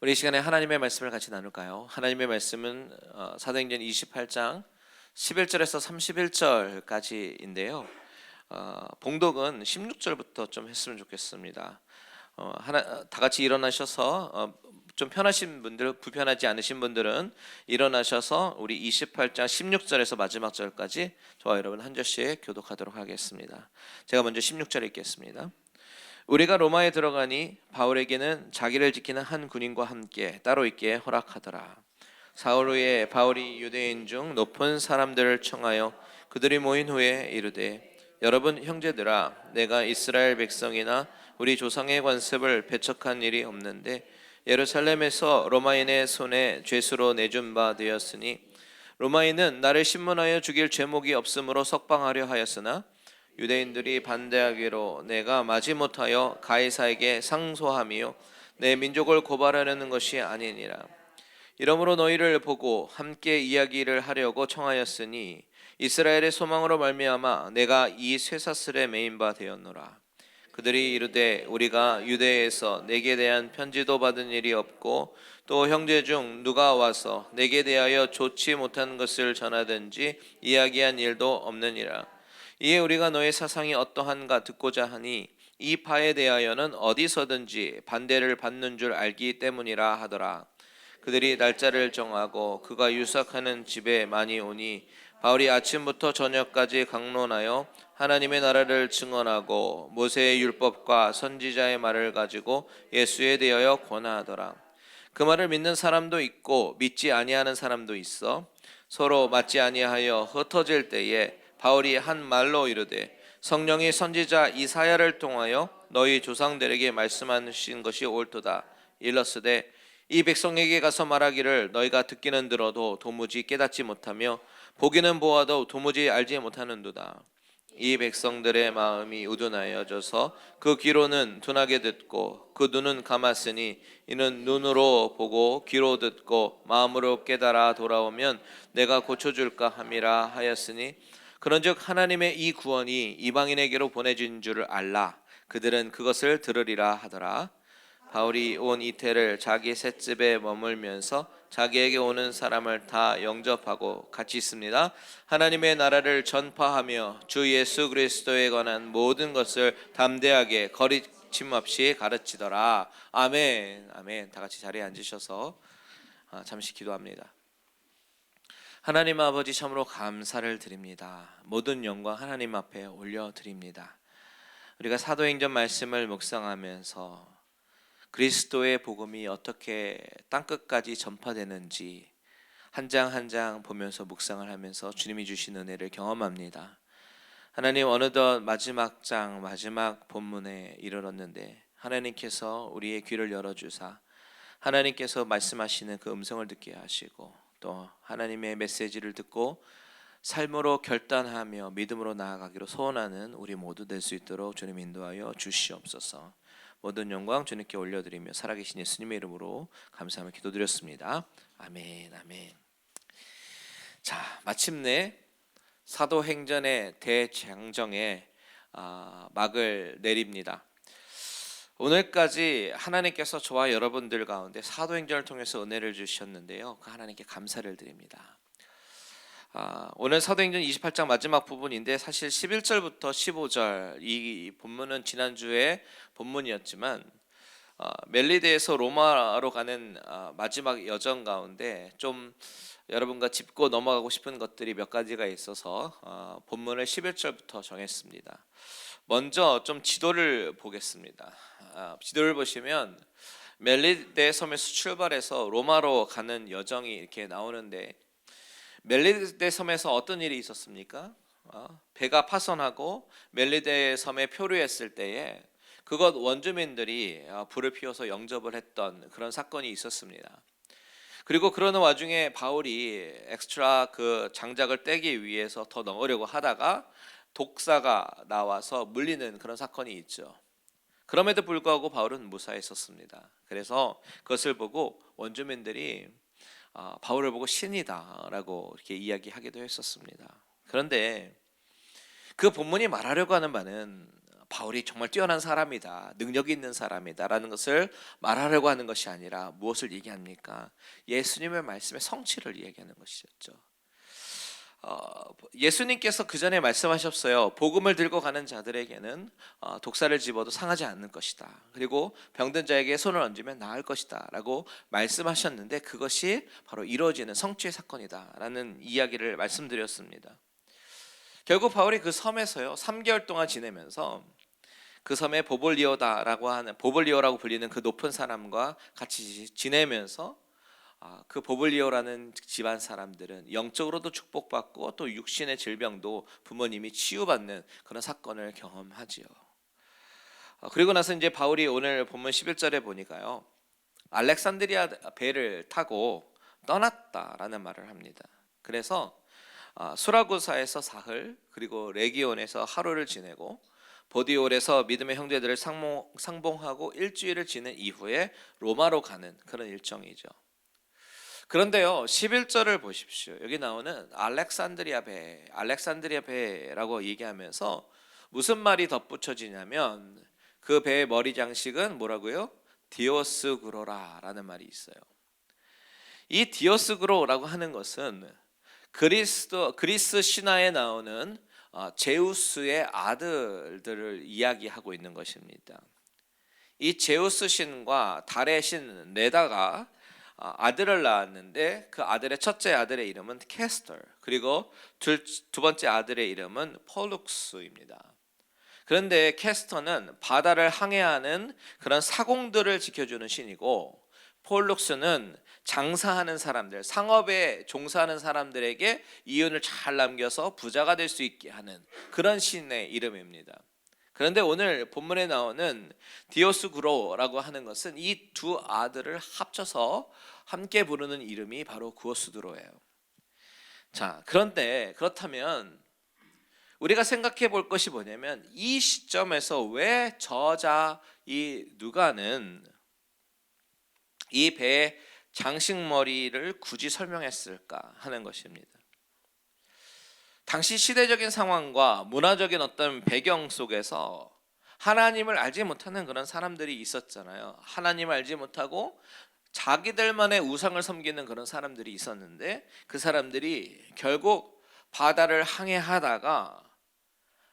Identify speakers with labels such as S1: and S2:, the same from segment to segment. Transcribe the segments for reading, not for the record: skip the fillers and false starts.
S1: 우리 이 시간에 하나님의 말씀을 같이 나눌까요? 하나님의 말씀은 사도행전 28장 11절에서 31절까지인데요. 봉독은 16절부터 좀 했으면 좋겠습니다. 다 같이 일어나셔서 좀 편하신 분들, 불편하지 않으신 분들은 일어나셔서 우리 28장 16절에서 마지막 절까지 저와 여러분 한 절씩 교독하도록 하겠습니다. 제가 먼저 16절 읽겠습니다. 우리가 로마에 들어가니 바울에게는 자기를 지키는 한 군인과 함께 따로 있게 허락하더라. 사흘 후에 바울이 유대인 중 높은 사람들을 청하여 그들이 모인 후에 이르되, 여러분 형제들아, 내가 이스라엘 백성이나 우리 조상의 관습을 배척한 일이 없는데 예루살렘에서 로마인의 손에 죄수로 내준 바 되었으니 로마인은 나를 신문하여 죽일 죄목이 없으므로 석방하려 하였으나 유대인들이 반대하기로 내가 마지못하여 가이사에게 상소함이요 내 민족을 고발하려는 것이 아니니라. 이러므로 너희를 보고 함께 이야기를 하려고 청하였으니 이스라엘의 소망으로 말미암아 내가 이 쇠사슬에 매인 바 되었노라. 그들이 이르되, 우리가 유대에서 내게 대한 편지도 받은 일이 없고 또 형제 중 누가 와서 내게 대하여 좋지 못한 것을 전하든지 이야기한 일도 없느니라. 이에 우리가 너의 사상이 어떠한가 듣고자 하니 이 파에 대하여는 어디서든지 반대를 받는 줄 알기 때문이라 하더라. 그들이 날짜를 정하고 그가 유sak하는 집에 많이 오니 바울이 아침부터 저녁까지 강론하여 하나님의 나라를 증언하고 모세의 율법과 선지자의 말을 가지고 예수에 대하여 권하더라. 그 말을 믿는 사람도 있고 믿지 아니하는 사람도 있어 서로 맞지 아니하여 흩어질 때에 바울이 한 말로 이르되, 성령이 선지자 이사야를 통하여 너희 조상들에게 말씀하신 것이 옳도다. 일렀으되, 이 백성에게 가서 말하기를 너희가 듣기는 들어도 도무지 깨닫지 못하며 보기는 보아도 도무지 알지 못하는도다. 이 백성들의 마음이 우둔하여져서 그 귀로는 둔하게 듣고 그 눈은 감았으니 이는 눈으로 보고 귀로 듣고 마음으로 깨달아 돌아오면 내가 고쳐줄까 함이라 하였으니, 그런즉 하나님의 이 구원이 이방인에게로 보내진 줄을 알라. 그들은 그것을 들으리라 하더라. 바울이 온 이태를 자기 셋집에 머물면서 자기에게 오는 사람을 다 영접하고 같이 있습니다. 하나님의 나라를 전파하며 주 예수 그리스도에 관한 모든 것을 담대하게 거리낌 없이 가르치더라. 아멘. 아멘. 다 같이 자리에 앉으셔서 잠시 기도합니다. 하나님 아버지, 참으로 감사를 드립니다. 모든 영광 하나님 앞에 올려드립니다. 우리가 사도행전 말씀을 묵상하면서 그리스도의 복음이 어떻게 땅끝까지 전파되는지 한 장 한 장 보면서 묵상을 하면서 주님이 주신 은혜를 경험합니다. 하나님, 어느덧 마지막 장 마지막 본문에 이르렀는데 하나님께서 우리의 귀를 열어주사 하나님께서 말씀하시는 그 음성을 듣게 하시고 또 하나님의 메시지를 듣고 삶으로 결단하며 믿음으로 나아가기로 소원하는 우리 모두 될 수 있도록 주님 인도하여 주시옵소서. 모든 영광 주님께 올려드리며 살아계신 예수님의 이름으로 감사하며 기도드렸습니다. 아멘. 아멘. 자, 마침내 사도행전의 대장정에 막을 내립니다. 오늘까지 하나님께서 저와 여러분들 가운데 사도행전을 통해서 은혜를 주셨는데요, 그 하나님께 감사를 드립니다. 오늘 사도행전 28장 마지막 부분인데 사실 11절부터 15절 이 본문은 지난주에 본문이었지만 멜리데에서 로마로 가는 마지막 여정 가운데 좀 여러분과 짚고 넘어가고 싶은 것들이 몇 가지가 있어서 본문을 11절부터 정했습니다. 먼저 좀 지도를 보겠습니다. 지도를 보시면 멜리데 섬에서 출발해서 로마로 가는 여정이 이렇게 나오는데, 멜리데 섬에서 어떤 일이 있었습니까? 배가 파손하고 멜리데 섬에 표류했을 때에 그것 원주민들이 불을 피워서 영접을 했던 그런 사건이 있었습니다. 그리고 그러는 와중에 바울이 엑스트라 그 장작을 떼기 위해서 더 넣으려고 하다가 독사가 나와서 물리는 그런 사건이 있죠. 그럼에도 불구하고 바울은 무사했었습니다. 그래서 그것을 보고 원주민들이 바울을 보고 신이다라고 이렇게 이야기하기도 했었습니다. 그런데 그 본문이 말하려고 하는 바는 바울이 정말 뛰어난 사람이다, 능력이 있는 사람이다라는 것을 말하려고 하는 것이 아니라 무엇을 얘기합니까? 예수님의 말씀의 성취를 이야기하는 것이었죠. 예수님께서 그 전에 말씀하셨어요. 복음을 들고 가는 자들에게는 독사를 집어도 상하지 않는 것이다. 그리고 병든 자에게 손을 얹으면 나을 것이다 라고 말씀하셨는데, 그것이 바로 이루어지는 성취의 사건이다 라는 이야기를 말씀드렸습니다. 결국 바울이 그 섬에서요 3개월 동안 지내면서 그 섬에 보볼리오라고 불리는 그 높은 사람과 같이 지내면서 그 보블리오라는 집안 사람들은 영적으로도 축복받고 또 육신의 질병도 부모님이 치유받는 그런 사건을 경험하지요. 그리고 나서 이제 바울이 오늘 본문 11절에 보니까요, 알렉산드리아 배를 타고 떠났다라는 말을 합니다. 그래서 수라구사에서 사흘, 그리고 레기온에서 하루를 지내고 보디올에서 믿음의 형제들을 상봉하고 일주일을 지낸 이후에 로마로 가는 그런 일정이죠. 그런데요 11절을 보십시오. 여기 나오는 알렉산드리아 배라고 얘기하면서 무슨 말이 덧붙여지냐면, 그 배의 머리 장식은 뭐라고요? 디오스그로라라는 말이 있어요. 이 디오스그로라고 하는 것은 그리스 신화에 나오는 제우스의 아들들을 이야기하고 있는 것입니다. 이 제우스 신과 달의 신 레다가 아들을 낳았는데, 그 아들의 첫째 아들의 이름은 캐스터, 그리고 두 번째 아들의 이름은 폴룩스입니다. 그런데 캐스터는 바다를 항해하는 그런 사공들을 지켜주는 신이고, 폴룩스는 장사하는 사람들, 상업에 종사하는 사람들에게 이윤을 잘 남겨서 부자가 될 수 있게 하는 그런 신의 이름입니다. 그런데 오늘 본문에 나오는 디오스그로라고 하는 것은 이 두 아들을 합쳐서 함께 부르는 이름이 바로 구오스드로예요. 자, 그렇다면 우리가 생각해 볼 것이 뭐냐면, 이 시점에서 왜 저자 이 누가는 이 배의 장식머리를 굳이 설명했을까 하는 것입니다. 당시 시대적인 상황과 문화적인 어떤 배경 속에서 하나님을 알지 못하는 그런 사람들이 있었잖아요. 하나님을 알지 못하고 자기들만의 우상을 섬기는 그런 사람들이 있었는데, 그 사람들이 결국 바다를 항해하다가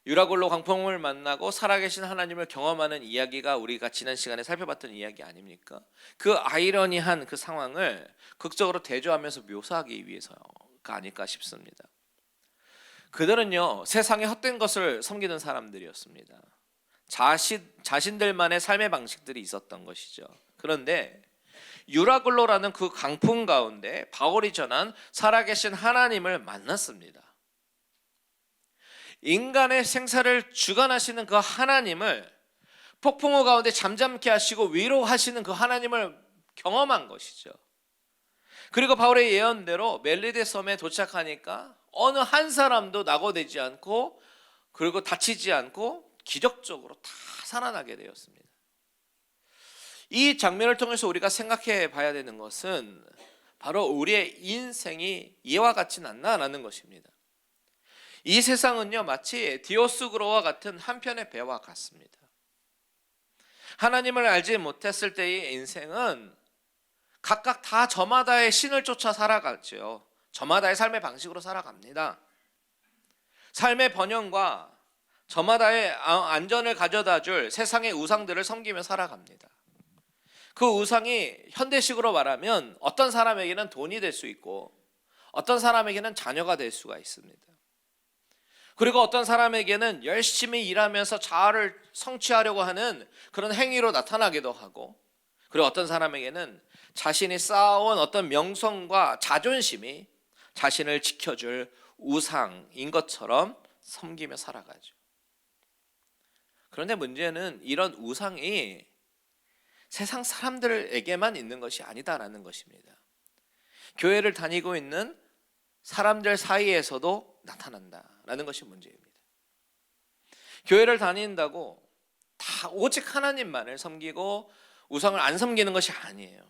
S1: 유라굴로 광풍을 만나고 살아계신 하나님을 경험하는 이야기가 우리가 지난 시간에 살펴봤던 이야기 아닙니까? 그 아이러니한 그 상황을 극적으로 대조하면서 묘사하기 위해서가 아닐까 싶습니다. 그들은요 세상의 헛된 것을 섬기는 사람들이었습니다. 자신들만의 삶의 방식들이 있었던 것이죠. 그런데 유라굴로라는 그 강풍 가운데 바울이 전한 살아계신 하나님을 만났습니다. 인간의 생사를 주관하시는 그 하나님을, 폭풍우 가운데 잠잠케 하시고 위로하시는 그 하나님을 경험한 것이죠. 그리고 바울의 예언대로 멜리데 섬에 도착하니까 어느 한 사람도 낙오되지 않고, 그리고 다치지 않고 기적적으로 다 살아나게 되었습니다. 이 장면을 통해서 우리가 생각해 봐야 되는 것은 바로 우리의 인생이 이와 같진 않나라는 것입니다. 이 세상은요 마치 디오스그로와 같은 한편의 배와 같습니다. 하나님을 알지 못했을 때의 인생은 각각 다 저마다의 신을 쫓아 살아갔죠. 저마다의 삶의 방식으로 살아갑니다. 삶의 번영과 저마다의 안전을 가져다줄 세상의 우상들을 섬기며 살아갑니다. 그 우상이 현대식으로 말하면 어떤 사람에게는 돈이 될 수 있고, 어떤 사람에게는 자녀가 될 수가 있습니다. 그리고 어떤 사람에게는 열심히 일하면서 자아를 성취하려고 하는 그런 행위로 나타나기도 하고, 그리고 어떤 사람에게는 자신이 쌓아온 어떤 명성과 자존심이 자신을 지켜줄 우상인 것처럼 섬기며 살아가죠. 그런데 문제는 이런 우상이 세상 사람들에게만 있는 것이 아니다라는 것입니다. 교회를 다니고 있는 사람들 사이에서도 나타난다라는 것이 문제입니다. 교회를 다닌다고 다 오직 하나님만을 섬기고 우상을 안 섬기는 것이 아니에요.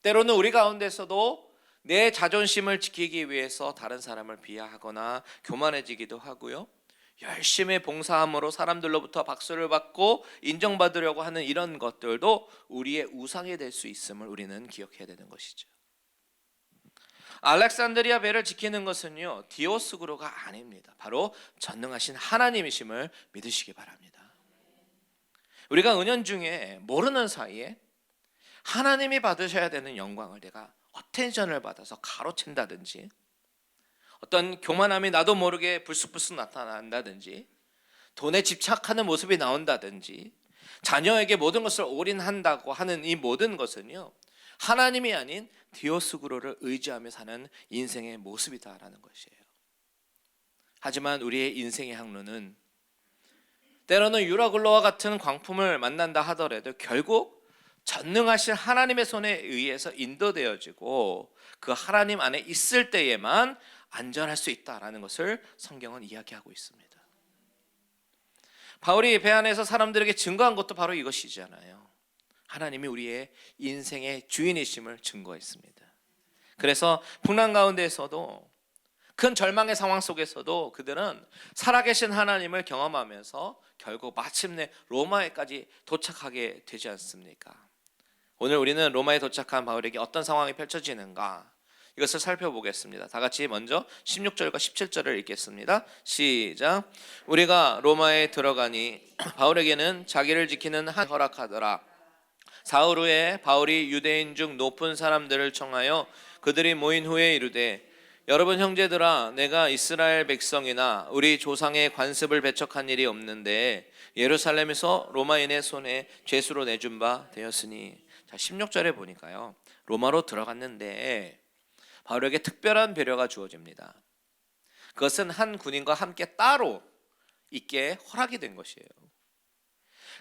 S1: 때로는 우리 가운데서도 내 자존심을 지키기 위해서 다른 사람을 비하하거나 교만해지기도 하고요, 열심히 봉사함으로 사람들로부터 박수를 받고 인정받으려고 하는 이런 것들도 우리의 우상이 될 수 있음을 우리는 기억해야 되는 것이죠. 알렉산드리아 배를 지키는 것은요, 디오스구로가 아닙니다. 바로 전능하신 하나님이심을 믿으시기 바랍니다. 우리가 은연중에 모르는 사이에 하나님이 받으셔야 되는 영광을 내가 어텐션을 받아서 가로챈다든지, 어떤 교만함이 나도 모르게 불쑥불쑥 나타난다든지, 돈에 집착하는 모습이 나온다든지, 자녀에게 모든 것을 올인한다고 하는 이 모든 것은요, 하나님이 아닌 디오스구로를 의지하며 사는 인생의 모습이다라는 것이에요. 하지만 우리의 인생의 항로는 때로는 유라굴로와 같은 광품을 만난다 하더라도 결국 전능하신 하나님의 손에 의해서 인도되어지고 그 하나님 안에 있을 때에만 안전할 수 있다라는 것을 성경은 이야기하고 있습니다. 바울이 배 안에서 사람들에게 증거한 것도 바로 이것이잖아요. 하나님이 우리의 인생의 주인이심을 증거했습니다. 그래서 풍랑 가운데에서도, 큰 절망의 상황 속에서도 그들은 살아계신 하나님을 경험하면서 결국 마침내 로마에까지 도착하게 되지 않습니까? 오늘 우리는 로마에 도착한 바울에게 어떤 상황이 펼쳐지는가, 이것을 살펴보겠습니다. 다 같이 먼저 16절과 17절을 읽겠습니다. 시작. 우리가 로마에 들어가니 바울에게는 자기를 지키는 한 허락하더라. 사흘 후에 바울이 유대인 중 높은 사람들을 청하여 그들이 모인 후에 이르되, 여러분 형제들아, 내가 이스라엘 백성이나 우리 조상의 관습을 배척한 일이 없는데 예루살렘에서 로마인의 손에 죄수로 내준 바 되었으니. 자, 16절에 보니까요, 로마로 들어갔는데 바울에게 특별한 배려가 주어집니다. 그것은 한 군인과 함께 따로 있게 허락이 된 것이에요.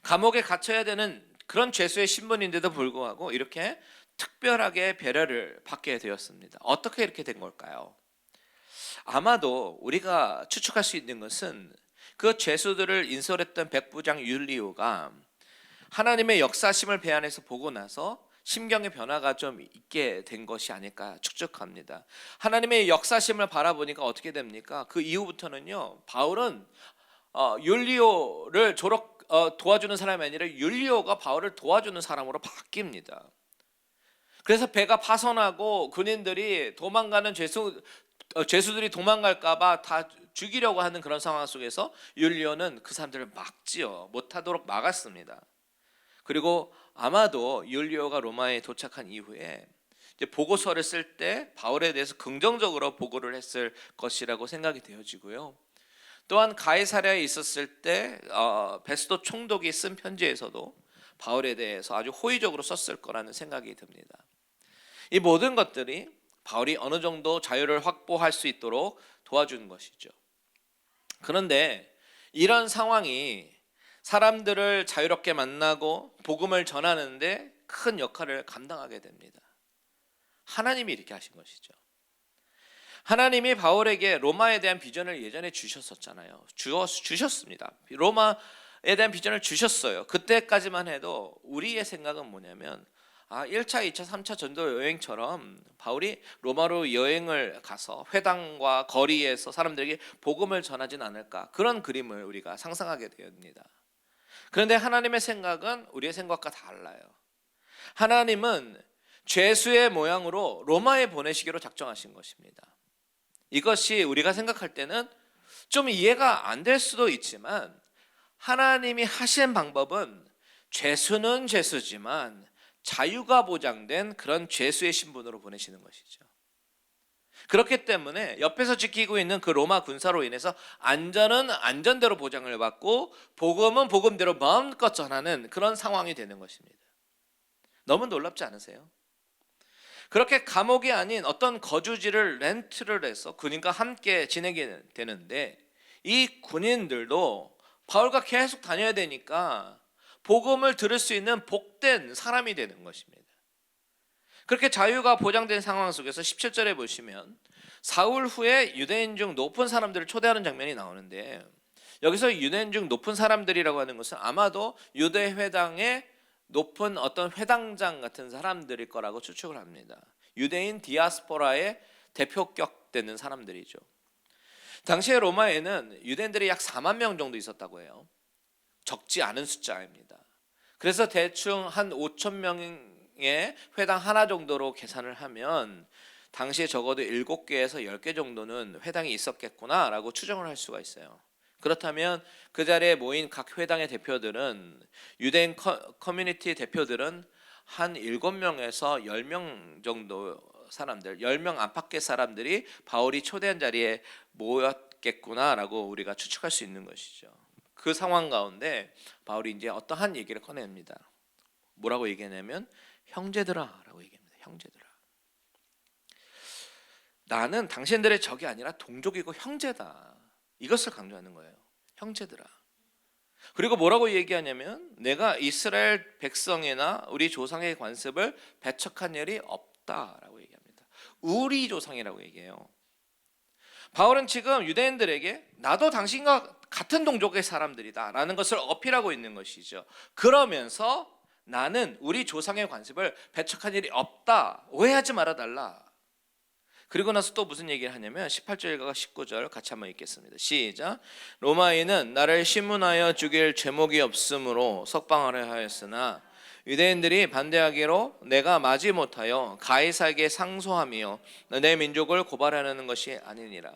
S1: 감옥에 갇혀야 되는 그런 죄수의 신분인데도 불구하고 이렇게 특별하게 배려를 받게 되었습니다. 어떻게 이렇게 된 걸까요? 아마도 우리가 추측할 수 있는 것은 그 죄수들을 인솔했던 백부장 율리오가 하나님의 역사심을 배 안에서 보고 나서 심경의 변화가 좀 있게 된 것이 아닐까 추측합니다. 하나님의 역사심을 바라보니까 어떻게 됩니까? 그 이후부터는요, 바울은 율리오를 도와주는 사람이 아니라 율리오가 바울을 도와주는 사람으로 바뀝니다. 그래서 배가 파손하고 군인들이 도망가는 죄수들이 도망갈까봐 다 죽이려고 하는 그런 상황 속에서 율리오는 그 사람들을 막지요. 못하도록 막았습니다. 그리고 아마도 율리오가 로마에 도착한 이후에 이제 보고서를 쓸 때 바울에 대해서 긍정적으로 보고를 했을 것이라고 생각이 되어지고요. 또한 가이사랴에 있었을 때 베스도 총독이 쓴 편지에서도 바울에 대해서 아주 호의적으로 썼을 거라는 생각이 듭니다. 이 모든 것들이 바울이 어느 정도 자유를 확보할 수 있도록 도와주는 것이죠. 그런데 이런 상황이 사람들을 자유롭게 만나고 복음을 전하는데 큰 역할을 감당하게 됩니다. 하나님이 이렇게 하신 것이죠. 하나님이 바울에게 로마에 대한 비전을 예전에 주셨었잖아요. 주셨습니다. 로마에 대한 비전을 주셨어요. 그때까지만 해도 우리의 생각은 뭐냐면 1차, 2차, 3차 전도 여행처럼 바울이 로마로 여행을 가서 회당과 거리에서 사람들에게 복음을 전하진 않을까, 그런 그림을 우리가 상상하게 됩니다. 그런데 하나님의 생각은 우리의 생각과 달라요. 하나님은 죄수의 모양으로 로마에 보내시기로 작정하신 것입니다. 이것이 우리가 생각할 때는 좀 이해가 안 될 수도 있지만, 하나님이 하신 방법은 죄수는 죄수지만 자유가 보장된 그런 죄수의 신분으로 보내시는 것이죠. 그렇기 때문에 옆에서 지키고 있는 그 로마 군사로 인해서 안전은 안전대로 보장을 받고 복음은 복음대로 마음껏 전하는 그런 상황이 되는 것입니다. 너무 놀랍지 않으세요? 그렇게 감옥이 아닌 어떤 거주지를 렌트를 해서 군인과 함께 지내게 되는데, 이 군인들도 바울과 계속 다녀야 되니까 복음을 들을 수 있는 복된 사람이 되는 것입니다. 그렇게 자유가 보장된 상황 속에서 17절에 보시면 사흘 후에 유대인 중 높은 사람들을 초대하는 장면이 나오는데, 여기서 유대인 중 높은 사람들이라고 하는 것은 아마도 유대 회당의 높은 어떤 회당장 같은 사람들일 거라고 추측을 합니다. 유대인 디아스포라의 대표격 되는 사람들이죠. 당시에 로마에는 유대인들이 약 4만 명 정도 있었다고 해요. 적지 않은 숫자입니다. 그래서 대충 한 5천 명의 회당 하나 정도로 계산을 하면 당시에 적어도 7개에서 10개 정도는 회당이 있었겠구나라고 추정을 할 수가 있어요. 그렇다면 그 자리에 모인 각 회당의 대표들은, 유대인 커뮤니티 대표들은 한 7명에서 10명 정도 사람들, 10명 안팎의 사람들이 바울이 초대한 자리에 모였겠구나라고 우리가 추측할 수 있는 것이죠. 그 상황 가운데 바울이 이제 어떠한 얘기를 꺼냅니다. 뭐라고 얘기하냐면 형제들아라고 얘기합니다. 형제들아. 나는 당신들의 적이 아니라 동족이고 형제다. 이것을 강조하는 거예요. 형제들아. 그리고 뭐라고 얘기하냐면 내가 이스라엘 백성이나 우리 조상의 관습을 배척한 일이 없다라고 얘기합니다. 우리 조상이라고 얘기해요. 바울은 지금 유대인들에게 나도 당신과 같은 동족의 사람들이다 라는 것을 어필하고 있는 것이죠. 그러면서 나는 우리 조상의 관습을 배척한 일이 없다, 오해하지 말아달라. 그리고 나서 또 무슨 얘기를 하냐면 18절과 19절 같이 한번 읽겠습니다. 시작. 로마인은 나를 신문하여 죽일 죄목이 없으므로 석방하려 하였으나 유대인들이 반대하기로 내가 마지못하여 가이사에게 상소하며 내 민족을 고발하려는 것이 아니니라.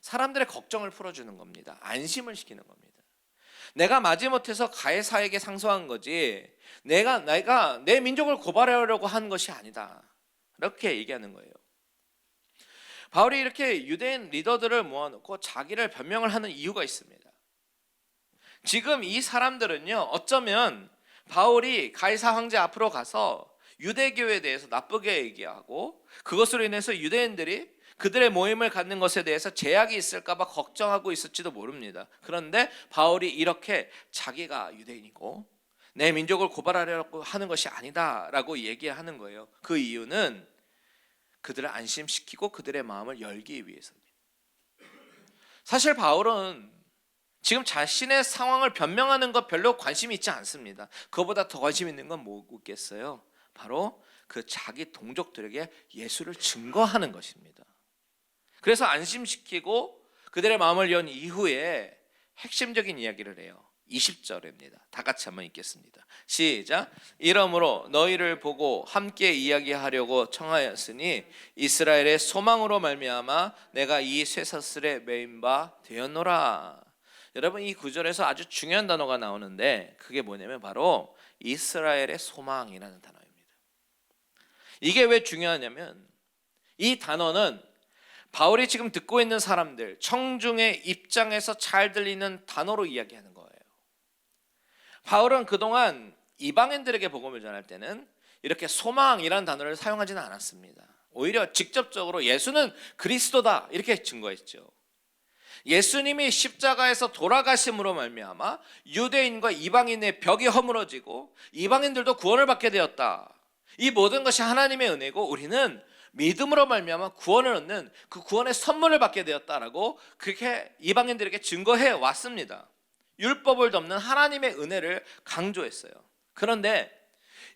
S1: 사람들의 걱정을 풀어주는 겁니다. 안심을 시키는 겁니다. 내가 마지못해서 가이사에게 상소한 거지 내가 내 민족을 고발하려고 한 것이 아니다. 이렇게 얘기하는 거예요. 바울이 이렇게 유대인 리더들을 모아놓고 자기를 변명을 하는 이유가 있습니다. 지금 이 사람들은요, 어쩌면 바울이 가이사 황제 앞으로 가서 유대교에 대해서 나쁘게 얘기하고 그것으로 인해서 유대인들이 그들의 모임을 갖는 것에 대해서 제약이 있을까 봐 걱정하고 있을지도 모릅니다. 그런데 바울이 이렇게 자기가 유대인이고 내 민족을 고발하려고 하는 것이 아니다라고 얘기하는 거예요. 그 이유는 그들을 안심시키고 그들의 마음을 열기 위해서입니다. 사실 바울은 지금 자신의 상황을 변명하는 것 별로 관심이 있지 않습니다. 그거보다 더 관심 있는 건 뭐겠어요? 바로 그 자기 동족들에게 예수를 증거하는 것입니다. 그래서 안심시키고 그들의 마음을 연 이후에 핵심적인 이야기를 해요. 20절입니다. 다 같이 한번 읽겠습니다. 시작. 이러므로 너희를 보고 함께 이야기하려고 청하였으니 이스라엘의 소망으로 말미암아 내가 이 쇠사슬에 매인 바 되었노라. 여러분, 이 구절에서 아주 중요한 단어가 나오는데 그게 뭐냐면 바로 이스라엘의 소망이라는 단어입니다. 이게 왜 중요하냐면 이 단어는 바울이 지금 듣고 있는 사람들, 청중의 입장에서 잘 들리는 단어로 이야기하는 거예요. 바울은 그동안 이방인들에게 복음을 전할 때는 이렇게 소망이라는 단어를 사용하지는 않았습니다. 오히려 직접적으로 예수는 그리스도다 이렇게 증거했죠. 예수님이 십자가에서 돌아가심으로 말미암아 유대인과 이방인의 벽이 허물어지고 이방인들도 구원을 받게 되었다. 이 모든 것이 하나님의 은혜고 우리는 믿음으로 말미암아 구원을 얻는 그 구원의 선물을 받게 되었다라고 그렇게 이방인들에게 증거해 왔습니다. 율법을 덮는 하나님의 은혜를 강조했어요. 그런데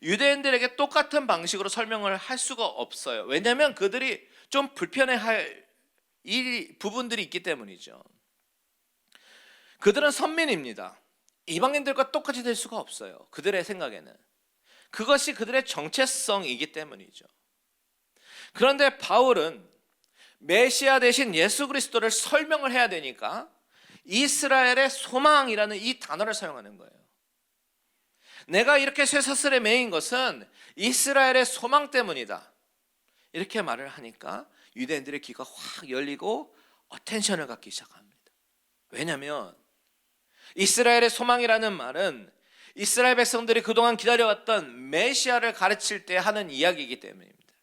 S1: 유대인들에게 똑같은 방식으로 설명을 할 수가 없어요. 왜냐하면 그들이 좀 불편해할 이 부분들이 있기 때문이죠. 그들은 선민입니다. 이방인들과 똑같이 될 수가 없어요. 그들의 생각에는. 그것이 그들의 정체성이기 때문이죠. 그런데 바울은 메시아 대신 예수 그리스도를 설명을 해야 되니까 이스라엘의 소망이라는 이 단어를 사용하는 거예요. 내가 이렇게 쇠사슬에 매인 것은 이스라엘의 소망 때문이다. 이렇게 말을 하니까 유대인들의 귀가 확 열리고 어텐션을 갖기 시작합니다. 왜냐하면 이스라엘의 소망이라는 말은 이스라엘 백성들이 그동안 기다려왔던 메시아를 가르칠 때 하는 이야기이기 때문입니다.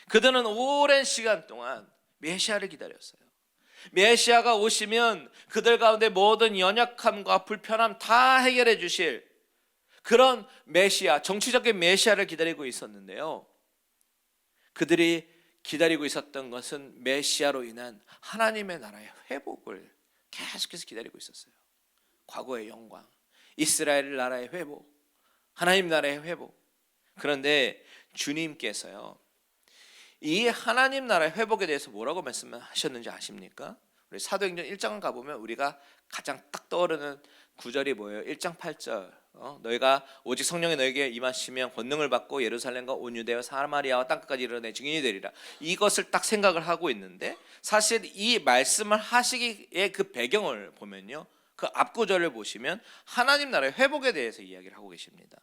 S1: 그들은 오랜 시간 동안 메시아를 기다렸어요. 메시아가 오시면 그들 가운데 모든 연약함과 불편함 다 해결해 주실 그런 메시아, 정치적인 메시아를 기다리고 있었는데요. 그들이 기다리고 있었던 것은 메시아로 인한 하나님의 나라의 회복을 계속해서 기다리고 있었어요. 과거의 영광, 이스라엘 나라의 회복, 하나님 나라의 회복. 그런데 주님께서요, 이 하나님 나라의 회복에 대해서 뭐라고 말씀하셨는지 아십니까? 우리 사도행전 1장 가보면 우리가 가장 딱 떠오르는 구절이 뭐예요? 1장 8절. 너희가 오직 성령이 너에게 임하시면 권능을 받고 예루살렘과 온 유대와 사마리아와 땅끝까지 이르러 내 증인이 되리라. 이것을 딱 생각을 하고 있는데 사실 이 말씀을 하시기에 그 배경을 보면요, 그 앞구절을 보시면 하나님 나라의 회복에 대해서 이야기를 하고 계십니다.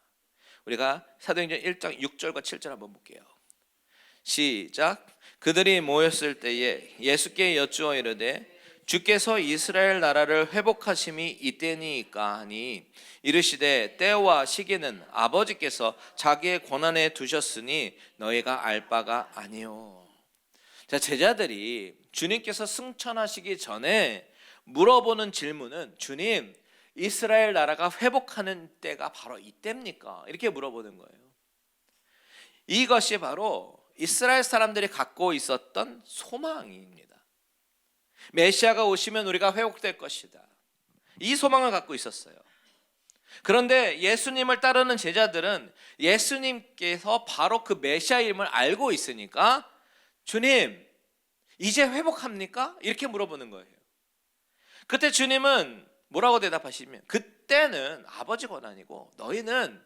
S1: 우리가 사도행전 1장 6절과 7절 한번 볼게요. 시작. 그들이 모였을 때에 예수께 여쭈어 이르되 주께서 이스라엘 나라를 회복하심이 이때니까 하니 이르시되 때와 시기는 아버지께서 자기의 권한에 두셨으니 너희가 알 바가 아니요. 자, 제자들이 주님께서 승천하시기 전에 물어보는 질문은 주님, 이스라엘 나라가 회복하는 때가 바로 이때입니까? 이렇게 물어보는 거예요. 이것이 바로 이스라엘 사람들이 갖고 있었던 소망입니다. 메시아가 오시면 우리가 회복될 것이다. 이 소망을 갖고 있었어요. 그런데 예수님을 따르는 제자들은 예수님께서 바로 그 메시아임을 알고 있으니까 주님, 이제 회복합니까? 이렇게 물어보는 거예요. 그때 주님은 뭐라고 대답하시면 그때는 아버지 권한이고 너희는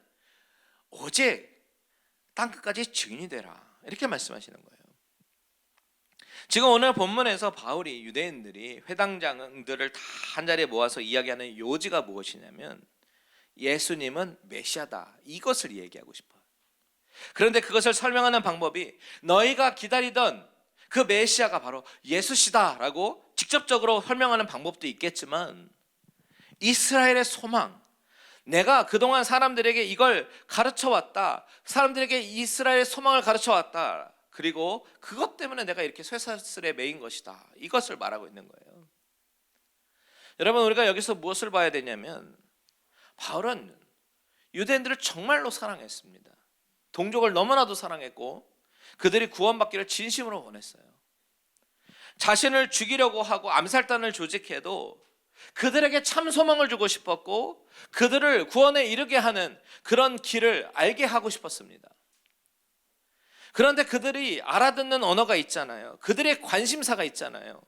S1: 오직 땅끝까지 증인이 되라. 이렇게 말씀하시는 거예요. 지금 오늘 본문에서 바울이 유대인들이 회당장들을 다 한자리에 모아서 이야기하는 요지가 무엇이냐면 예수님은 메시아다, 이것을 얘기하고 싶어요. 그런데 그것을 설명하는 방법이 너희가 기다리던 그 메시아가 바로 예수시다라고 직접적으로 설명하는 방법도 있겠지만 이스라엘의 소망, 내가 그동안 사람들에게 이걸 가르쳐왔다, 사람들에게 이스라엘의 소망을 가르쳐왔다, 그리고 그것 때문에 내가 이렇게 쇠사슬에 매인 것이다, 이것을 말하고 있는 거예요. 여러분, 우리가 여기서 무엇을 봐야 되냐면 바울은 유대인들을 정말로 사랑했습니다. 동족을 너무나도 사랑했고 그들이 구원받기를 진심으로 원했어요. 자신을 죽이려고 하고 암살단을 조직해도 그들에게 참 소망을 주고 싶었고 그들을 구원에 이르게 하는 그런 길을 알게 하고 싶었습니다. 그런데 그들이 알아듣는 언어가 있잖아요. 그들의 관심사가 있잖아요.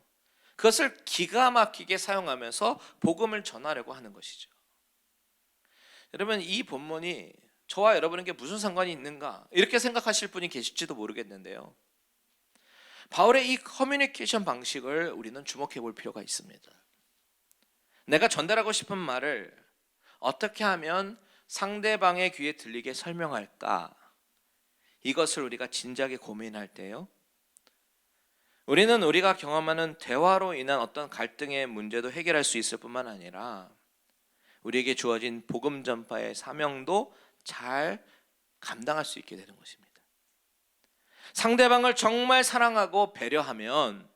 S1: 그것을 기가 막히게 사용하면서 복음을 전하려고 하는 것이죠. 여러분, 이 본문이 저와 여러분에게 무슨 상관이 있는가 이렇게 생각하실 분이 계실지도 모르겠는데요, 바울의 이 커뮤니케이션 방식을 우리는 주목해 볼 필요가 있습니다. 내가 전달하고 싶은 말을 어떻게 하면 상대방의 귀에 들리게 설명할까, 이것을 우리가 진지하게 고민할 때요, 우리는 우리가 경험하는 대화로 인한 어떤 갈등의 문제도 해결할 수 있을 뿐만 아니라 우리에게 주어진 복음 전파의 사명도 잘 감당할 수 있게 되는 것입니다. 상대방을 정말 사랑하고 배려하면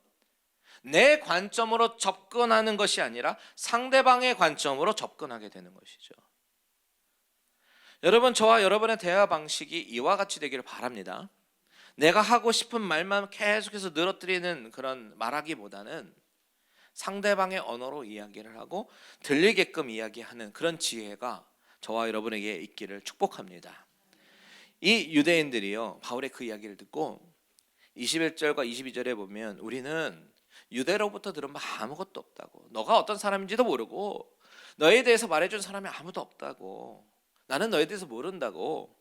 S1: 내 관점으로 접근하는 것이 아니라 상대방의 관점으로 접근하게 되는 것이죠. 여러분, 저와 여러분의 대화 방식이 이와 같이 되기를 바랍니다. 내가 하고 싶은 말만 계속해서 늘어뜨리는 그런 말하기보다는 상대방의 언어로 이야기를 하고 들리게끔 이야기하는 그런 지혜가 저와 여러분에게 있기를 축복합니다. 이 유대인들이요, 바울의 그 이야기를 듣고 21절과 22절에 보면 우리는 유대로부터 들은 바 아무것도 없다고, 너가 어떤 사람인지도 모르고 너에 대해서 말해준 사람이 아무도 없다고, 나는 너에 대해서 모른다고,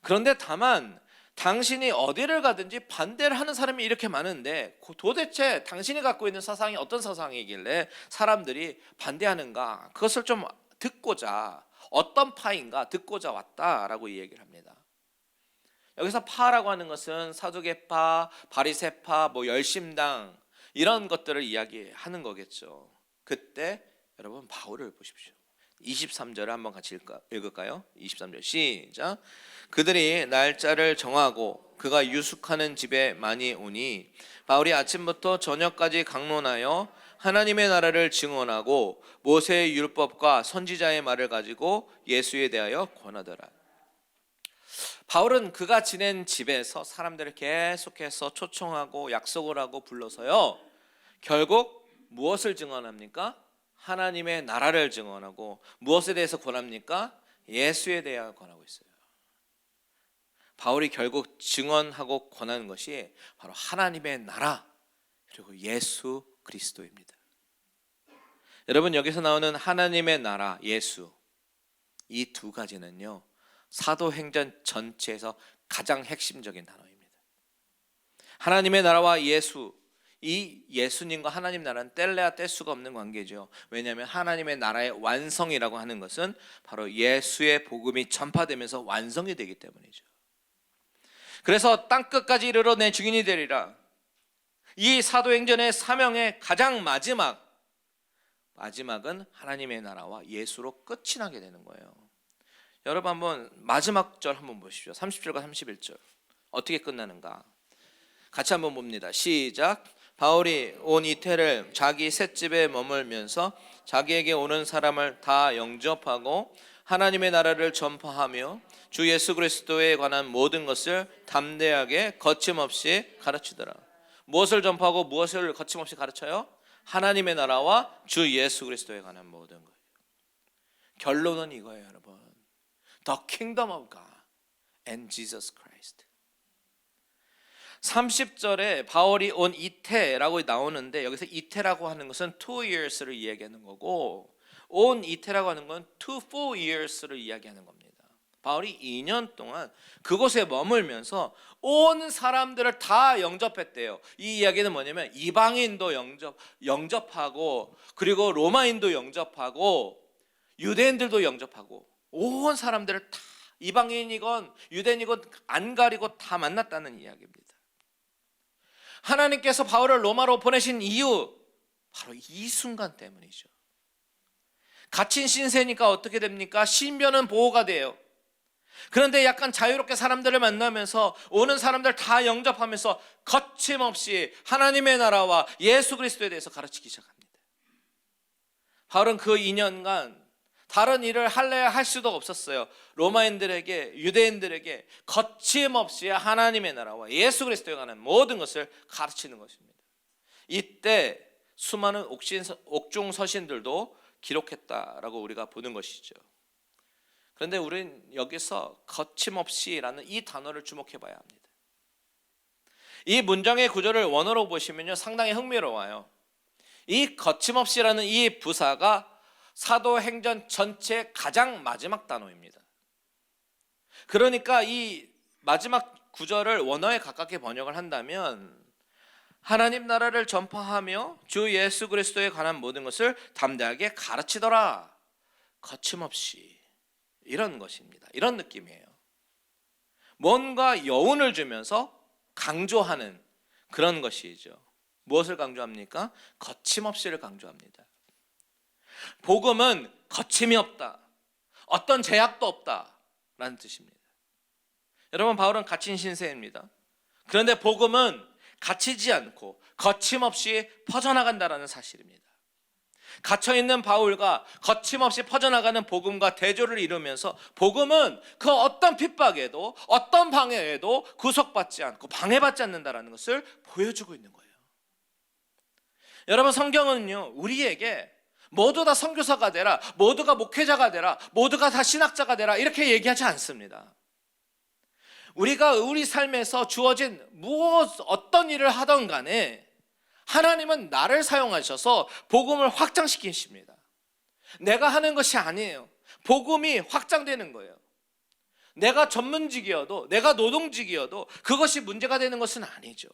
S1: 그런데 다만 당신이 어디를 가든지 반대를 하는 사람이 이렇게 많은데 도대체 당신이 갖고 있는 사상이 어떤 사상이길래 사람들이 반대하는가, 그것을 좀 듣고자, 어떤 파인가 듣고자 왔다라고 이 얘기를 합니다. 여기서 파라고 하는 것은 사두개파, 바리새파, 열심당 이런 것들을 이야기하는 거겠죠. 그때 여러분 바울을 보십시오. 23절을 한번 같이 읽을까요? 23절 시작. 그들이 날짜를 정하고 그가 유숙하는 집에 많이 오니 바울이 아침부터 저녁까지 강론하여 하나님의 나라를 증언하고 모세의 율법과 선지자의 말을 가지고 예수에 대하여 권하더라. 바울은 그가 지낸 집에서 사람들을 계속해서 초청하고 약속을 하고 불러서요, 결국 무엇을 증언합니까? 하나님의 나라를 증언하고 무엇에 대해서 권합니까? 예수에 대하여 권하고 있어요. 바울이 결국 증언하고 권하는 것이 바로 하나님의 나라 그리고 예수 그리스도입니다. 여러분, 여기서 나오는 하나님의 나라, 예수, 이 두 가지는요 사도행전 전체에서 가장 핵심적인 단어입니다. 하나님의 나라와 예수, 이 예수님과 하나님 나라는 뗄래야 뗄 수가 없는 관계죠. 왜냐하면 하나님의 나라의 완성이라고 하는 것은 바로 예수의 복음이 전파되면서 완성이 되기 때문이죠. 그래서 땅끝까지 이르러 내 증인이 되리라, 이 사도행전의 사명의 가장 마지막은 하나님의 나라와 예수로 끝이 나게 되는 거예요. 여러분, 한번 마지막 절 한번 보십시오. 30절과 31절 어떻게 끝나는가 같이 한번 봅니다. 시작. 바울이 온 이태를 자기 셋집에 머물면서 자기에게 오는 사람을 다 영접하고 하나님의 나라를 전파하며 주 예수 그리스도에 관한 모든 것을 담대하게 거침없이 가르치더라. 무엇을 전파하고 무엇을 거침없이 가르쳐요? 하나님의 나라와 주 예수 그리스도에 관한 모든 것. 결론은 이거예요, 여러분. The kingdom of God and Jesus Christ. 30절에 바울이 온 이태라고 나오는데, 여기서 이태라고 하는 것은 2 years를 이야기하는 거고, 온 이태라고 하는 건 2 full years를 이야기하는 겁니다. 바울이 2년 동안 그곳에 머물면서 온 사람들을 다 영접했대요. 이 이야기는 뭐냐면 이방인도 영접하고, 그리고 로마인도 영접하고, 유대인들도 영접하고, 온 사람들을 다, 이방인이건 유대인이건 안 가리고 다 만났다는 이야기입니다. 하나님께서 바울을 로마로 보내신 이유, 바로 이 순간 때문이죠. 갇힌 신세니까 어떻게 됩니까? 신변은 보호가 돼요. 그런데 약간 자유롭게 사람들을 만나면서 오는 사람들 다 영접하면서 거침없이 하나님의 나라와 예수 그리스도에 대해서 가르치기 시작합니다. 바울은 그 2년간 다른 일을 할래야 할 수도 없었어요. 로마인들에게, 유대인들에게 거침없이 하나님의 나라와 예수 그리스도에 관한 모든 것을 가르치는 것입니다. 이때 수많은 옥중 서신들도 기록했다라고 우리가 보는 것이죠. 그런데 우리는 여기서 거침없이라는 이 단어를 주목해 봐야 합니다. 이 문장의 구조를 원어로 보시면요 상당히 흥미로워요. 이 거침없이라는 이 부사가 사도행전 전체의 가장 마지막 단어입니다. 그러니까 이 마지막 구절을 원어에 가깝게 번역을 한다면 하나님 나라를 전파하며 주 예수 그리스도에 관한 모든 것을 담대하게 가르치더라, 거침없이, 이런 것입니다. 이런 느낌이에요. 뭔가 여운을 주면서 강조하는 그런 것이죠. 무엇을 강조합니까? 거침없이를 강조합니다. 복음은 거침이 없다, 어떤 제약도 없다라는 뜻입니다. 여러분, 바울은 갇힌 신세입니다. 그런데 복음은 갇히지 않고 거침없이 퍼져나간다라는 사실입니다. 갇혀있는 바울과 거침없이 퍼져나가는 복음과 대조를 이루면서 복음은 그 어떤 핍박에도 어떤 방해에도 구속받지 않고 방해받지 않는다라는 것을 보여주고 있는 거예요. 여러분, 성경은요 우리에게 모두 다 선교사가 되라, 모두가 목회자가 되라, 모두가 다 신학자가 되라 이렇게 얘기하지 않습니다. 우리가 우리 삶에서 주어진 어떤 일을 하던 간에 하나님은 나를 사용하셔서 복음을 확장시키십니다. 내가 하는 것이 아니에요. 복음이 확장되는 거예요. 내가 전문직이어도, 내가 노동직이어도 그것이 문제가 되는 것은 아니죠.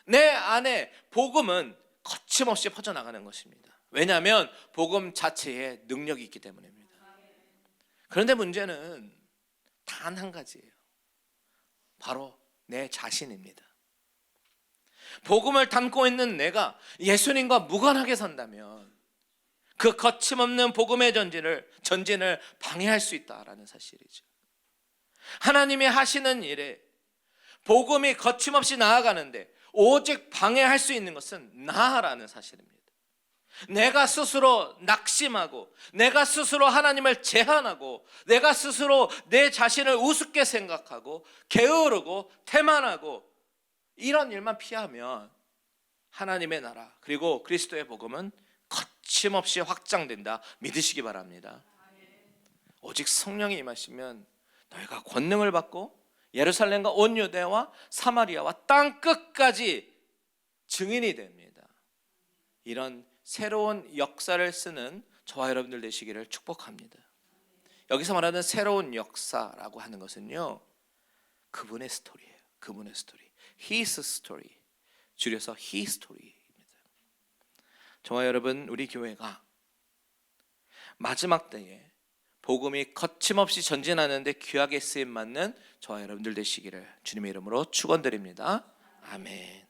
S1: 내 안에 복음은 거침없이 퍼져나가는 것입니다. 왜냐하면 복음 자체에 능력이 있기 때문입니다. 그런데 문제는 단 한 가지예요. 바로 내 자신입니다. 복음을 담고 있는 내가 예수님과 무관하게 산다면 그 거침없는 복음의 전진을 방해할 수 있다라는 사실이죠. 하나님이 하시는 일에 복음이 거침없이 나아가는데 오직 방해할 수 있는 것은 나라는 사실입니다. 내가 스스로 낙심하고, 내가 스스로 하나님을 제한하고, 내가 스스로 내 자신을 우습게 생각하고 게으르고 태만하고 이런 일만 피하면 하나님의 나라 그리고 그리스도의 복음은 거침없이 확장된다 믿으시기 바랍니다. 오직 성령이 임하시면 너희가 권능을 받고 예루살렘과 온 유대와 사마리아와 땅 끝까지 증인이 됩니다. 이런 새로운 역사를 쓰는 저와 여러분들 되시기를 축복합니다. 여기서 말하는 새로운 역사라고 하는 것은요, 그분의 스토리예요. 그분의 스토리. His story. 줄여서 His story입니다. 저와 여러분, 우리 교회가 마지막 때에 복음이 거침없이 전진하는데 귀하게 쓰임 받는 저와 여러분들 되시기를 주님의 이름으로 축원드립니다. 아멘.